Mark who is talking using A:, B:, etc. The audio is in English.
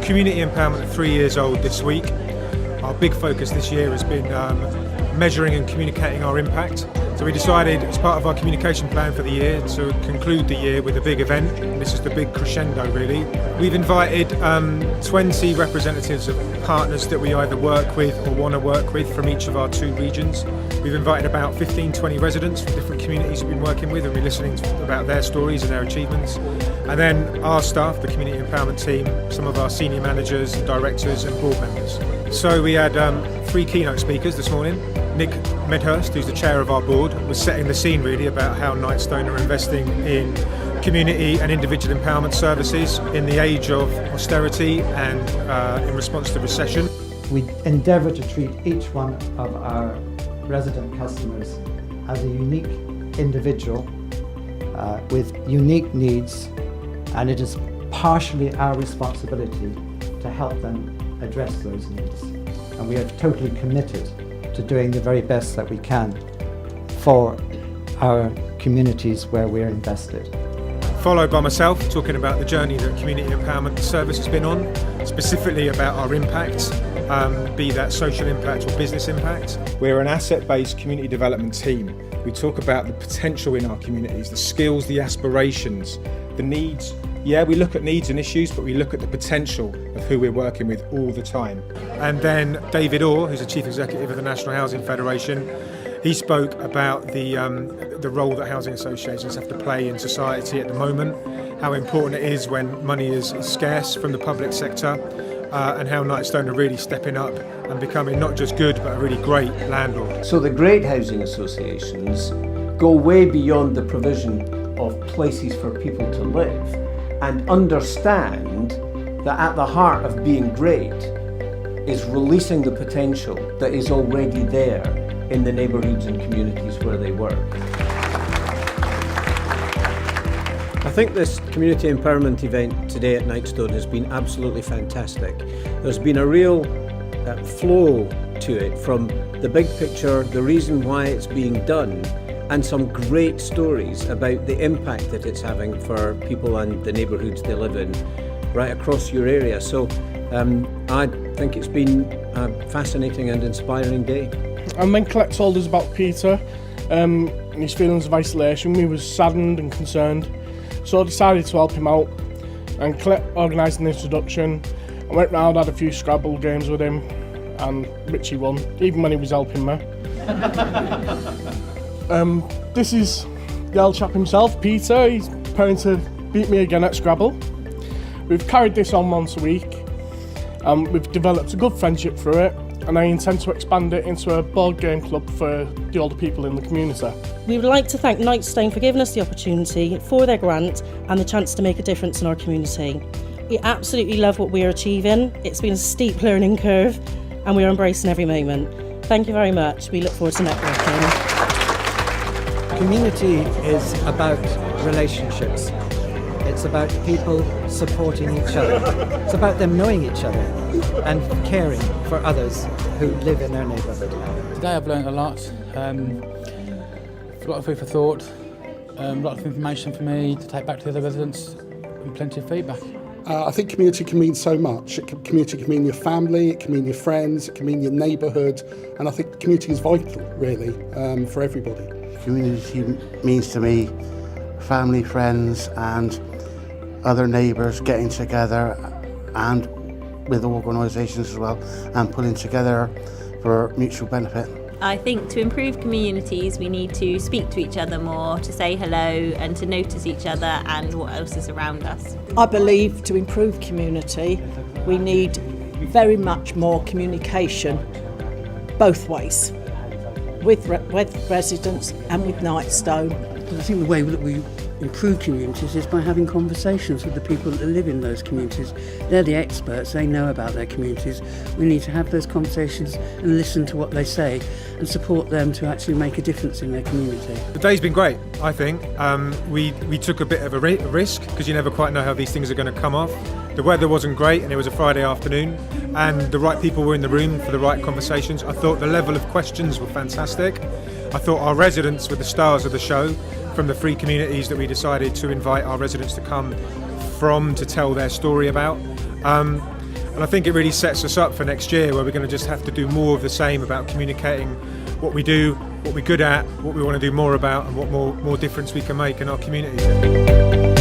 A: Community empowerment 3 years old this week. Our big focus this year has been measuring and communicating our impact. So we decided, as part of our communication plan for the year, to conclude the year with a big event. And this is the big crescendo, really. We've invited 20 representatives of partners that we either work with or want to work with from each of our 2 regions. We've invited about 15-20 residents from different communities we've been working with, and we're listening about their stories and their achievements. And then our staff, the community empowerment team, some of our senior managers, directors and board members. So we had 3 keynote speakers this morning. Nick Medhurst, who's the chair of our board, was setting the scene really about how Knightstone are investing in community and individual empowerment services in the age of austerity and in response to recession.
B: We endeavour to treat each one of our resident customers as a unique individual with unique needs, and it is partially our responsibility to help them address those needs. And we are totally committed to doing the very best that we can for our communities where we're invested.
A: Followed by myself talking about the journey that Community Empowerment Service has been on, specifically about our impact, be that social impact or business impact. We're an asset-based community development team. We talk about the potential in our communities, the skills, the aspirations, the needs. Yeah, we look at needs and issues, but we look at the potential of who we're working with all the time. And then David Orr, who's the Chief Executive of the National Housing Federation, he spoke about the role that housing associations have to play in society at the moment, how important it is when money is scarce from the public sector, and how Knightstone are really stepping up and becoming not just good, but a really great landlord.
C: So the great housing associations go way beyond the provision of places for people to live, and understand that at the heart of being great is releasing the potential that is already there in the neighbourhoods and communities where they work.
D: I think this community empowerment event today at Knightstone has been absolutely fantastic. There's been a real flow to it, from the big picture, the reason why it's being done, and some great stories about the impact that it's having for people and the neighbourhoods they live in right across your area. So I think it's been a fascinating and inspiring day.
E: And when Colette told us about Peter and his feelings of isolation, we were saddened and concerned. So I decided to help him out, and Colette organised an introduction. I went round, had a few Scrabble games with him, and Richie won, even when he was helping me. This is the old chap himself, Peter. He's preparing to beat me again at Scrabble. We've carried this on once a week. We've developed a good friendship through it, and I intend to expand it into a board game club for the older people in the community.
F: We would like to thank Knightstone for giving us the opportunity for their grant and the chance to make a difference in our community. We absolutely love what we are achieving. It's been a steep learning curve, and we are embracing every moment. Thank you very much. We look forward to networking.
B: Community is about relationships. It's about people supporting each other. It's about them knowing each other and caring for others who live in their neighbourhood.
G: Today I've learnt a lot. A lot of food for thought, a lot of information for me to take back to the other residents, and plenty of feedback.
H: I think community can mean so much. Community can mean your family, it can mean your friends, it can mean your neighbourhood, and I think community is vital, really, for everybody.
I: Community means to me family, friends and other neighbours getting together, and with organisations as well, and pulling together for mutual benefit.
J: I think to improve communities we need to speak to each other more, to say hello and to notice each other and what else is around us.
K: I believe to improve community we need very much more communication both ways, with residents and with Knightstone.
L: I think the way that we improve communities is by having conversations with the people that live in those communities. They're the experts, they know about their communities. We need to have those conversations and listen to what they say and support them to actually make a difference in their community.
A: The day's been great, I think. We took a bit of a risk because you never quite know how these things are going to come off. The weather wasn't great and it was a Friday afternoon, and the right people were in the room for the right conversations. I thought the level of questions were fantastic. I thought our residents were the stars of the show, from the 3 communities that we decided to invite our residents to come from to tell their story about. And I think it really sets us up for next year, where we're going to just have to do more of the same about communicating what we do, what we're good at, what we want to do more about, and what more difference we can make in our community.